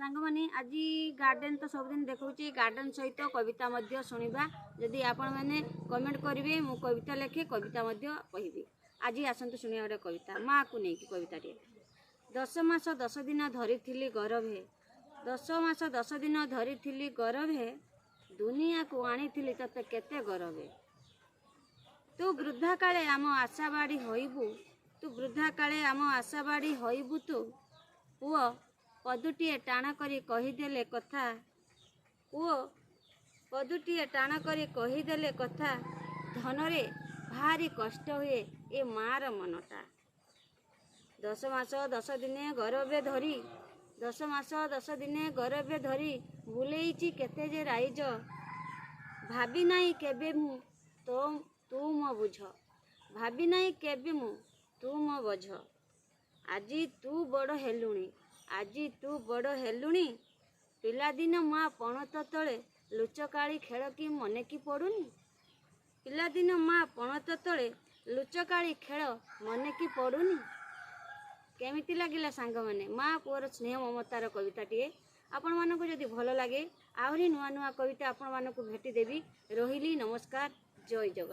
सांग माने आज गार्डन तो सबुदिन देखा गार्डन सहित कविता शुणा जदि आपण मैंने कमेंट करेंगे मु कविता लिखे कविता कहि आज आसतु शुणा गोटे कविता माँ को लेकिन कविता 10 मास 10 दिन धरी गर्भे 10 मास 10 दिन धरी गर्भे दुनिया को आनी तते केते गर्भे तू वृद्धा काले आम आशाबाड़ी होइबू तू वृद्धा काले आम आशाबाड़ी होइबू तू पुओ पदुटीए टाण करी कहीदेले कथा पुओ पदुटीए टाण करी कहीदेले कथा धनरे भारी कष्ट हुए ए मार मनटा 10 मास 10 दिने गर्भे धरी 10 मास 10 दिने गर्भे धरी बुलेइची केते जे राइज भाभी नाई केबे मु तो तू मो बुझ भाभी नाई केबे मु तू मो बुझ आजी तू बड़ हेलुणी आजी तू बड़ हेलुणी पिलादिन माँ पणत तले लुचकाली खेल की मने की पड़ुनी पिलादिन माँ पणत तले लुचकाली खेल मने की पड़ुनी केमिति लागिला सांग माने माँ पुअर स्नेह ममतार कविताटीए आपण मानकु जदि भल लागे आहरी नुआ नुआ कविता आपण मानकु भेटी देवी रहिली नमस्कार जय जगन्नाथ।